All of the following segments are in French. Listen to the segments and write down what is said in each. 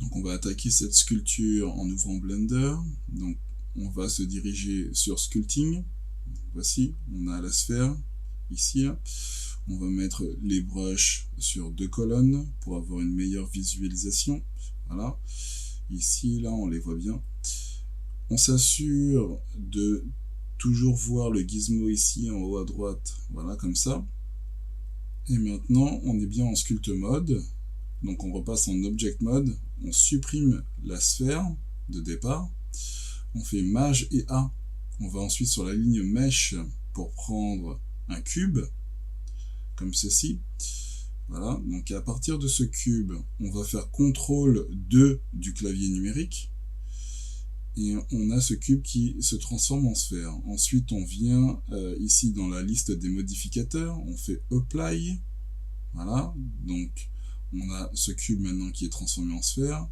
Donc on va attaquer cette sculpture en ouvrant Blender. Donc on va se diriger sur Sculpting. Voici, on a la sphère, ici. Là. On va mettre les brushes sur 2 colonnes pour avoir une meilleure visualisation. Voilà. Ici, là, on les voit bien. On s'assure de toujours voir le gizmo ici en haut à droite. Voilà, comme ça. Et maintenant, on est bien en Sculpt Mode. Donc on repasse en Object Mode. On supprime la sphère de départ. On fait Maj et A. On va ensuite sur la ligne Mesh pour prendre un cube, comme ceci. Voilà, donc à partir de ce cube, on va faire CTRL 2 du clavier numérique. Et on a ce cube qui se transforme en sphère. Ensuite, on vient ici dans la liste des modificateurs, on fait Apply. Voilà, donc on a ce cube maintenant qui est transformé en sphère.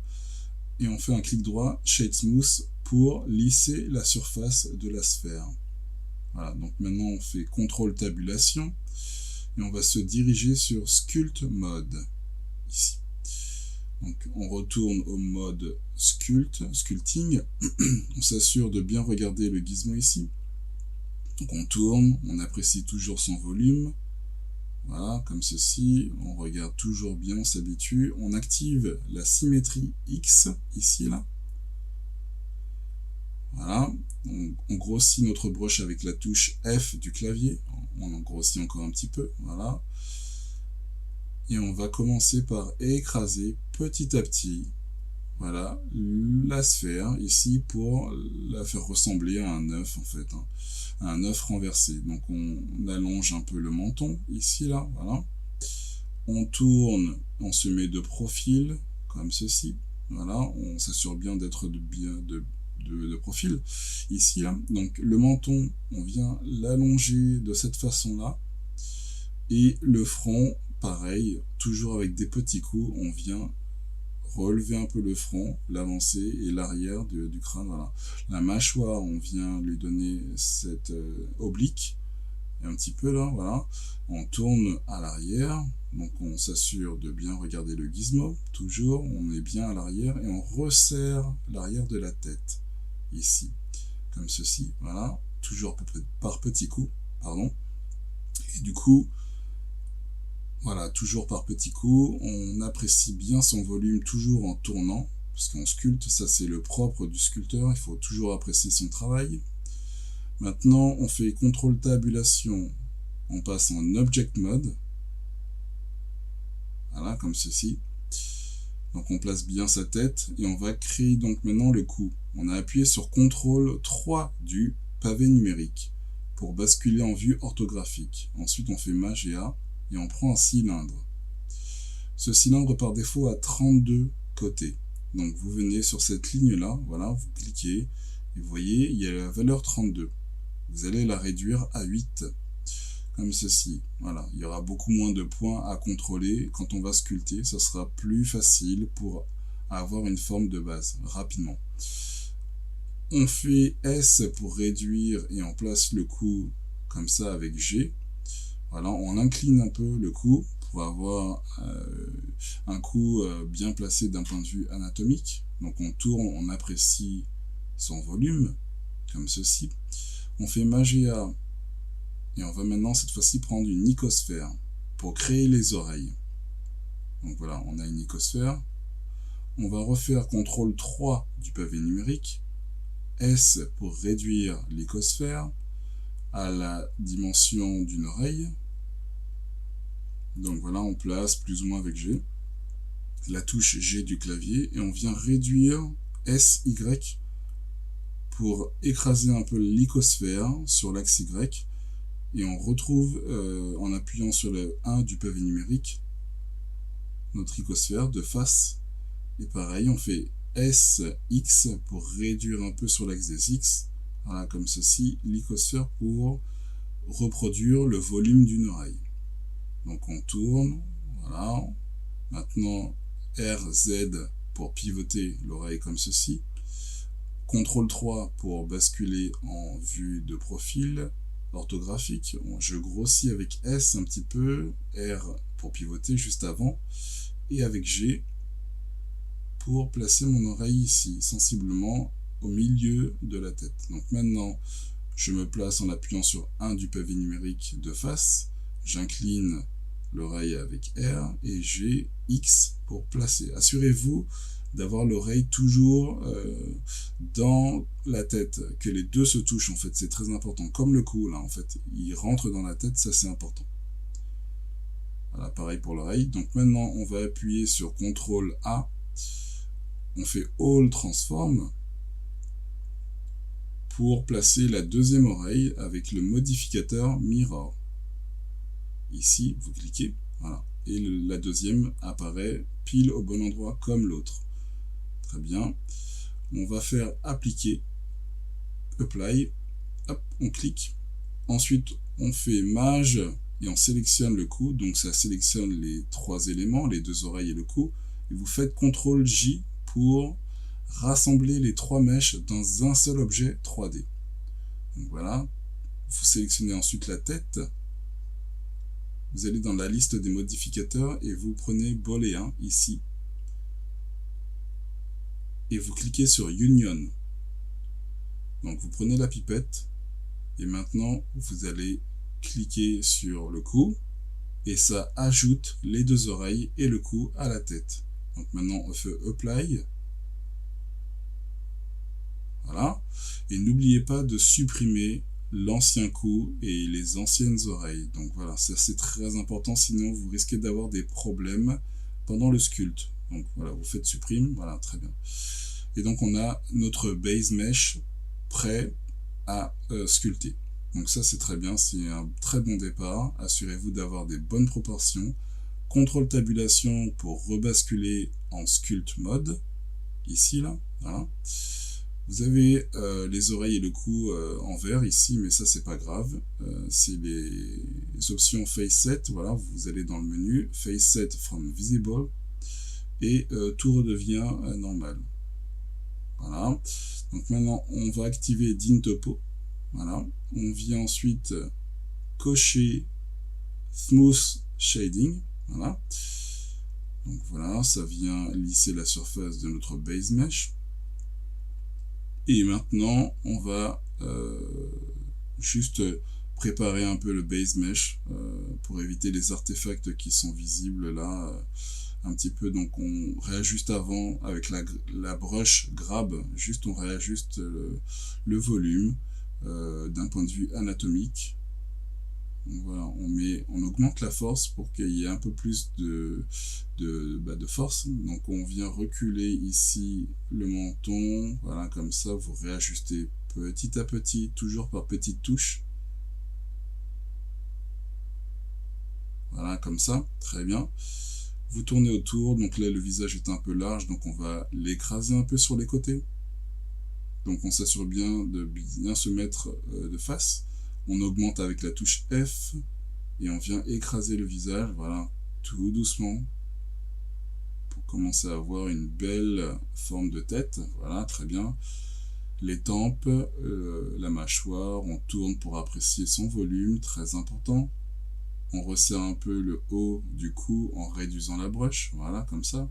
Et on fait un clic droit, Shade Smooth, pour lisser la surface de la sphère. Voilà, donc maintenant on fait CTRL Tabulation. Et on va se diriger sur Sculpt Mode, ici. Donc on retourne au mode Sculpting. On s'assure de bien regarder le gizmo ici. Donc on tourne, on apprécie toujours son volume. Voilà, comme ceci, on regarde toujours bien, on s'habitue. On active la symétrie X, ici, là. Voilà, on grossit notre brush avec la touche F du clavier. On en grossit encore un petit peu, voilà. Et on va commencer par écraser petit à petit, voilà, la sphère ici pour la faire ressembler à un œuf en fait, hein, à un œuf renversé. Donc on allonge un peu le menton ici là, voilà. On tourne, on se met de profil comme ceci, voilà. On s'assure bien d'être de profil ici là. Donc le menton, on vient l'allonger de cette façon là, et le front. Pareil, toujours avec des petits coups, on vient relever un peu le front, l'avancée et l'arrière du crâne. Voilà. La mâchoire, on vient lui donner cette oblique, un petit peu là, voilà. On tourne à l'arrière, donc on s'assure de bien regarder le gizmo, toujours, on est bien à l'arrière, et on resserre l'arrière de la tête, ici, comme ceci, voilà, toujours par petits coups, pardon. Et du coup, voilà, toujours par petits coups, on apprécie bien son volume toujours en tournant, parce qu'on sculpte, ça c'est le propre du sculpteur, il faut toujours apprécier son travail. Maintenant, on fait CTRL Tabulation, on passe en Object Mode, voilà, comme ceci. Donc on place bien sa tête, et on va créer donc maintenant le cou. On a appuyé sur CTRL 3 du pavé numérique, pour basculer en vue orthographique. Ensuite on fait Maj et A, et on prend un cylindre. Ce cylindre par défaut a 32 côtés. Donc vous venez sur cette ligne-là, voilà, vous cliquez, et vous voyez, il y a la valeur 32. Vous allez la réduire à 8, comme ceci. Voilà, il y aura beaucoup moins de points à contrôler quand on va sculpter, ça sera plus facile pour avoir une forme de base, rapidement. On fait S pour réduire et on place le cou comme ça avec G. Voilà, on incline un peu le cou pour avoir un cou bien placé d'un point de vue anatomique. Donc on tourne, on apprécie son volume, comme ceci. On fait Maj et A, et on va maintenant cette fois-ci prendre une icosphère pour créer les oreilles. Donc voilà, on a une icosphère. On va refaire CTRL 3 du pavé numérique, S pour réduire l'icosphère à la dimension d'une oreille. Donc voilà, on place plus ou moins avec G, la touche G du clavier, et on vient réduire SY pour écraser un peu l'icosphère sur l'axe Y, et on retrouve, en appuyant sur le 1 du pavé numérique, notre icosphère de face, et pareil, on fait SX pour réduire un peu sur l'axe des X, voilà, comme ceci, l'icosphère pour reproduire le volume d'une oreille. Donc on tourne, voilà. Maintenant RZ pour pivoter l'oreille comme ceci. CTRL 3 pour basculer en vue de profil orthographique. Je grossis avec S un petit peu, R pour pivoter juste avant, et avec G pour placer mon oreille ici, sensiblement au milieu de la tête. Donc maintenant, je me place en appuyant sur 1 du pavé numérique de face, j'incline l'oreille avec R et j'ai X pour placer. Assurez-vous d'avoir l'oreille toujours dans la tête, que les deux se touchent en fait, c'est très important. Comme le cou là en fait, il rentre dans la tête, ça c'est important. Voilà, pareil pour l'oreille. Donc maintenant on va appuyer sur CTRL A, on fait All Transform pour placer la deuxième oreille avec le modificateur Mirror. Ici, vous cliquez, voilà, et la deuxième apparaît pile au bon endroit comme l'autre. Très bien. On va faire appliquer, apply, hop, on clique. Ensuite, on fait mage et on sélectionne le cou, donc ça sélectionne les 3 éléments, les 2 oreilles et le cou. Et vous faites CTRL J pour rassembler les 3 mèches dans un seul objet 3D. Donc voilà, vous sélectionnez ensuite la tête, vous allez dans la liste des modificateurs et vous prenez Boolean ici, et vous cliquez sur Union. Donc vous prenez la pipette, et maintenant vous allez cliquer sur le cou, et ça ajoute les 2 oreilles et le cou à la tête. Donc maintenant on fait Apply. Voilà. Et n'oubliez pas de supprimer l'ancien cou et les anciennes oreilles. Donc voilà, ça c'est très important, sinon vous risquez d'avoir des problèmes pendant le sculpte. Donc voilà, vous faites supprime, voilà, très bien. Et donc on a notre base mesh prêt à sculpter. Donc ça c'est très bien, c'est un très bon départ. Assurez-vous d'avoir des bonnes proportions. Contrôle tabulation pour rebasculer en sculpt mode. Ici là, voilà. Vous avez les oreilles et le cou en vert ici, mais ça c'est pas grave. C'est les options Face Set. Voilà, vous allez dans le menu Face Set from Visible et tout redevient normal. Voilà. Donc maintenant on va activer DIN Topo. Voilà. On vient ensuite cocher Smooth Shading. Voilà. Donc voilà, ça vient lisser la surface de notre base mesh. Et maintenant, on va juste préparer un peu le base mesh pour éviter les artefacts qui sont visibles là un petit peu. Donc on réajuste avant avec la brush grab, juste on réajuste le volume d'un point de vue anatomique. Donc voilà, on augmente la force pour qu'il y ait un peu plus de force. Donc on vient reculer ici le menton, voilà, comme ça vous réajustez petit à petit, toujours par petites touches. Voilà, comme ça, très bien. Vous tournez autour, donc là le visage est un peu large, donc on va l'écraser un peu sur les côtés. Donc on s'assure bien de bien se mettre de face. On augmente avec la touche F et on vient écraser le visage, voilà, tout doucement pour commencer à avoir une belle forme de tête. Voilà, très bien. Les tempes, la mâchoire, on tourne pour apprécier son volume, très important. On resserre un peu le haut du cou en réduisant la brush, voilà, comme ça.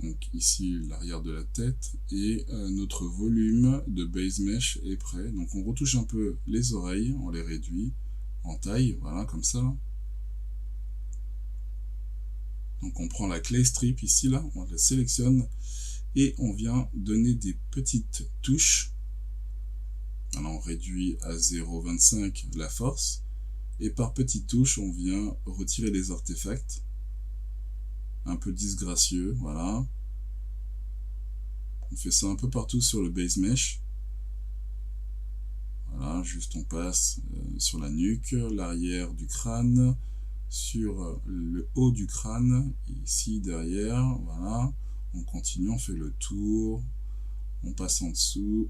Donc ici l'arrière de la tête et notre volume de base mesh est prêt. Donc on retouche un peu les oreilles, on les réduit en taille, voilà comme ça. Donc on prend la clay strip ici là, on la sélectionne et on vient donner des petites touches. Alors on réduit à 0,25 la force et par petites touches on vient retirer les artefacts. Un peu disgracieux, voilà. On fait ça un peu partout sur le base mesh. Voilà, juste on passe sur la nuque, l'arrière du crâne, sur le haut du crâne, ici derrière, voilà. On continue, on fait le tour, on passe en dessous,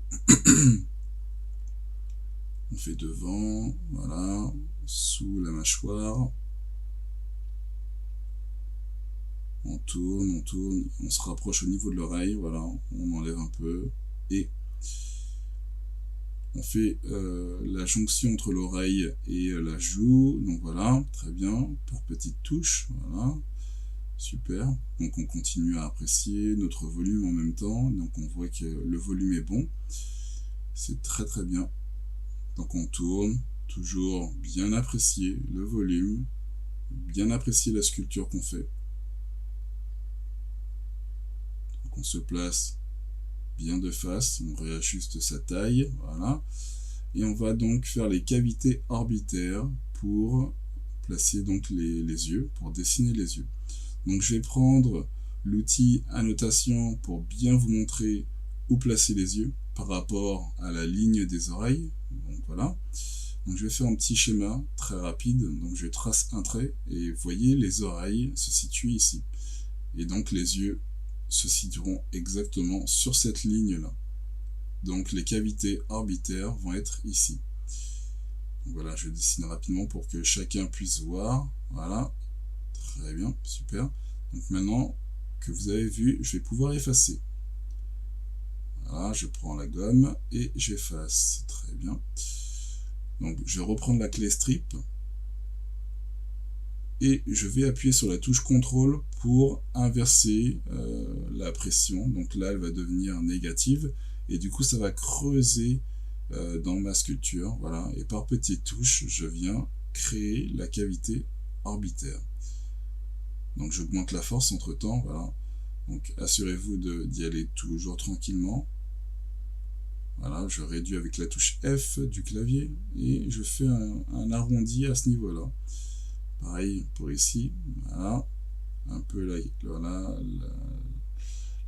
on fait devant, voilà, sous la mâchoire. On tourne, on se rapproche au niveau de l'oreille, voilà, on enlève un peu, et on fait la jonction entre l'oreille et la joue, donc voilà, très bien, par petites touches, voilà, super. Donc on continue à apprécier notre volume en même temps. Donc on voit que le volume est bon. C'est très très bien. Donc on tourne, toujours bien apprécier le volume, bien apprécier la sculpture qu'on fait. Donc on se place bien de face, on réajuste sa taille, voilà. Et on va donc faire les cavités orbitaires pour placer donc les yeux, pour dessiner les yeux. Donc je vais prendre l'outil annotation pour bien vous montrer où placer les yeux par rapport à la ligne des oreilles. Donc voilà. Donc je vais faire un petit schéma très rapide. Donc je trace un trait et vous voyez les oreilles se situent ici. Et donc les yeux se situeront exactement sur cette ligne-là. Donc les cavités orbitaires vont être ici. Donc voilà, je dessine rapidement pour que chacun puisse voir. Voilà, très bien, super. Donc maintenant que vous avez vu, je vais pouvoir effacer. Voilà, je prends la gomme et j'efface. Très bien. Donc je vais reprendre la clé strip et je vais appuyer sur la touche CTRL pour inverser la pression. Donc là, elle va devenir négative et du coup, ça va creuser dans ma sculpture. Voilà, et par petites touches, je viens créer la cavité orbitaire. Donc j'augmente la force entre temps. Voilà. Donc assurez-vous d'y aller toujours tranquillement. Voilà, je réduis avec la touche F du clavier et je fais un arrondi à ce niveau-là. Pareil pour ici, voilà, un peu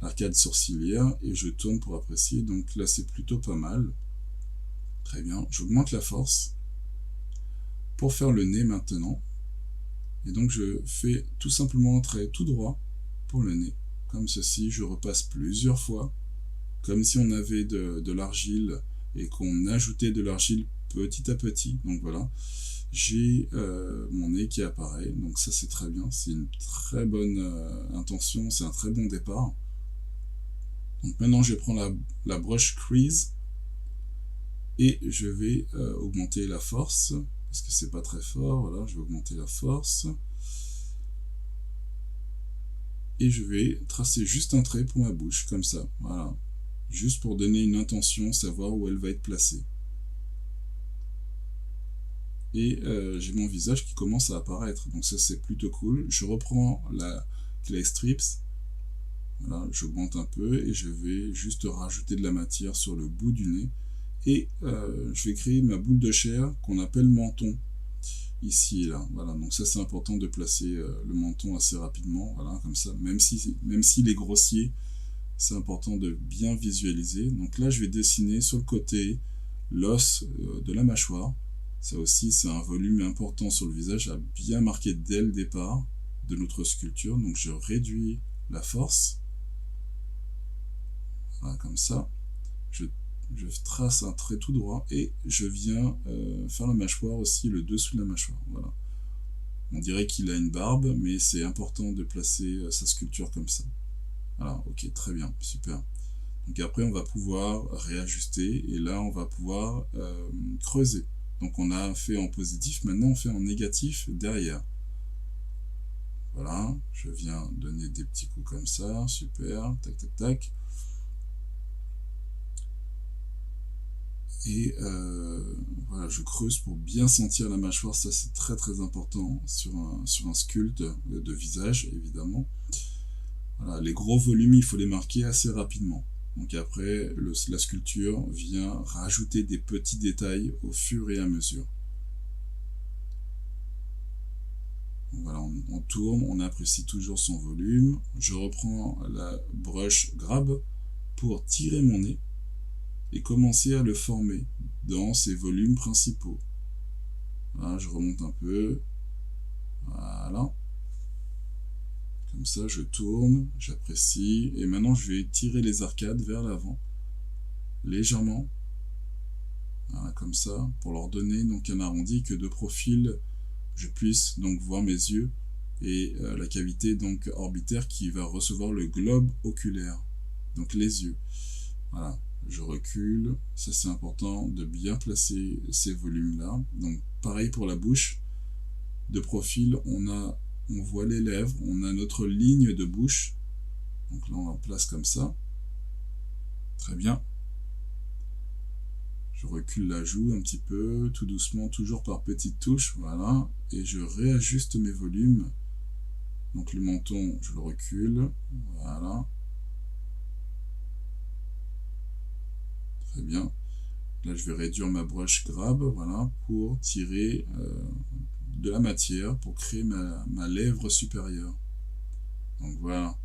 l'arcade sourcilière et je tourne pour apprécier. Donc là c'est plutôt pas mal. Très bien, j'augmente la force pour faire le nez maintenant. Et donc je fais tout simplement un trait tout droit pour le nez. Comme ceci, je repasse plusieurs fois, comme si on avait de l'argile et qu'on ajoutait de l'argile petit à petit. Donc voilà, j'ai mon nez qui apparaît, donc ça c'est très bien, c'est une très bonne intention, c'est un très bon départ. Donc maintenant je prends la brush crease et je vais augmenter la force, parce que c'est pas très fort, voilà, je vais augmenter la force. Et je vais tracer juste un trait pour ma bouche, comme ça, voilà. Juste pour donner une intention, savoir où elle va être placée. Et j'ai mon visage qui commence à apparaître, donc ça c'est plutôt cool. Je reprends la clay strips, voilà, j'augmente un peu et je vais juste rajouter de la matière sur le bout du nez. Et je vais créer ma boule de chair qu'on appelle menton. Ici et là, voilà, donc ça c'est important de placer le menton assez rapidement, voilà, comme ça, même s'il est grossier, c'est important de bien visualiser. Donc là je vais dessiner sur le côté l'os de la mâchoire. Ça aussi c'est un volume important sur le visage à bien marquer dès le départ de notre sculpture. Donc je réduis la force, voilà, comme ça, je trace un trait tout droit et je viens faire la mâchoire aussi, le dessous de la mâchoire, voilà. On dirait qu'il a une barbe, mais c'est important de placer sa sculpture comme ça. Voilà, ok, très bien, super. Donc après on va pouvoir réajuster et là on va pouvoir creuser. Donc on a fait en positif, maintenant on fait en négatif derrière. Voilà, je viens donner des petits coups comme ça, super, tac tac tac. Et voilà, je creuse pour bien sentir la mâchoire, ça c'est très très important sur un sculpte de visage évidemment. Voilà, les gros volumes il faut les marquer assez rapidement. Donc après la sculpture vient rajouter des petits détails au fur et à mesure. Donc voilà, on tourne, on apprécie toujours son volume. Je reprends la brush grab pour tirer mon nez et commencer à le former dans ses volumes principaux. Voilà, je remonte un peu. Voilà. Comme ça, je tourne, j'apprécie. Et maintenant, je vais tirer les arcades vers l'avant, légèrement. Voilà, comme ça, pour leur donner donc un arrondi que de profil, je puisse donc voir mes yeux et la cavité donc orbitaire qui va recevoir le globe oculaire, donc les yeux. Voilà. Je recule, ça c'est important de bien placer ces volumes là. Donc pareil pour la bouche, de profil on a on voit les lèvres, on a notre ligne de bouche. Donc là, on la place comme ça. Très bien. Je recule la joue un petit peu, tout doucement, toujours par petites touches, voilà. Et je réajuste mes volumes. Donc le menton, je le recule, voilà. Très bien. Là, je vais réduire ma brush grab, voilà, pour tirer de la matière, pour créer ma lèvre supérieure. Donc voilà.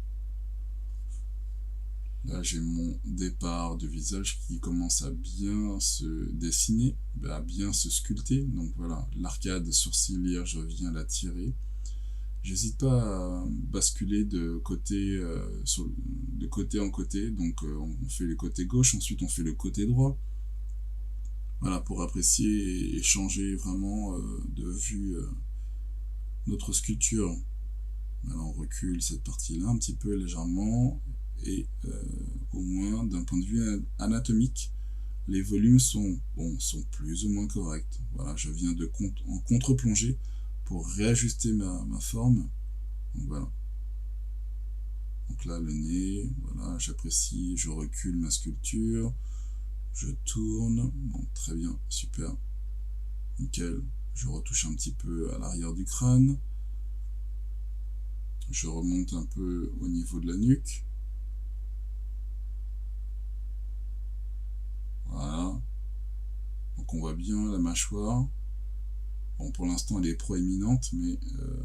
Là, j'ai mon départ de visage qui commence à bien se dessiner, à bien se sculpter. Donc voilà, l'arcade sourcilière, je viens la tirer. J'hésite pas à basculer de côté, de côté en côté. Donc on fait le côté gauche, ensuite on fait le côté droit. Voilà, pour apprécier et changer vraiment de vue notre sculpture. Alors on recule cette partie-là un petit peu légèrement. Et au moins d'un point de vue anatomique, les volumes sont plus ou moins corrects. Voilà, je viens en contre-plongée pour réajuster ma forme. Donc voilà. Donc là, le nez, voilà, j'apprécie, je recule ma sculpture, je tourne, bon, très bien, super, nickel. Je retouche un petit peu à l'arrière du crâne, je remonte un peu au niveau de la nuque. Voilà. Donc on voit bien la mâchoire. Bon, pour l'instant, elle est proéminente, mais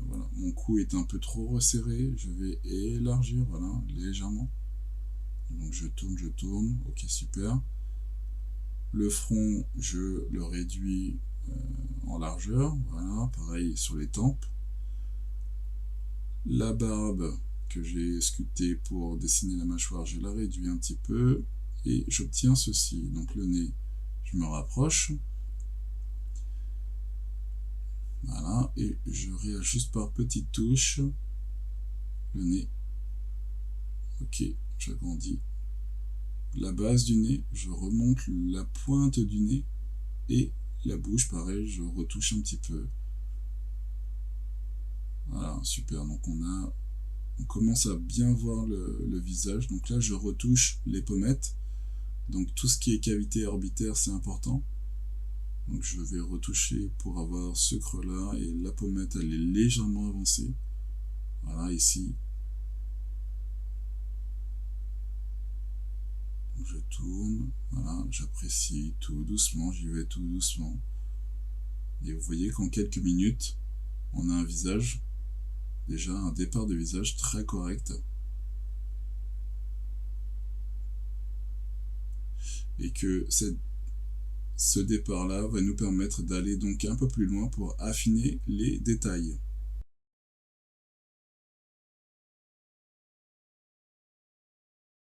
voilà. Mon cou est un peu trop resserré. Je vais élargir, voilà, légèrement. Donc je tourne. Ok, super. Le front, je le réduis en largeur. Voilà, pareil sur les tempes. La barbe que j'ai sculptée pour dessiner la mâchoire, je la réduis un petit peu. Et j'obtiens ceci. Donc le nez, je me rapproche. Voilà, et je réajuste par petites touches le nez. Ok, j'agrandis la base du nez, je remonte la pointe du nez et la bouche, pareil, je retouche un petit peu. Voilà, super, donc on commence à bien voir le visage. Donc là, je retouche les pommettes. Donc tout ce qui est cavité orbitaire, c'est important. Donc je vais retoucher pour avoir ce creux-là et la pommette, elle est légèrement avancée. Voilà, ici. Donc je tourne, voilà, j'apprécie tout doucement, j'y vais tout doucement. Et vous voyez qu'en quelques minutes, on a un visage, déjà un départ de visage très correct. Et que ce départ-là va nous permettre d'aller donc un peu plus loin pour affiner les détails.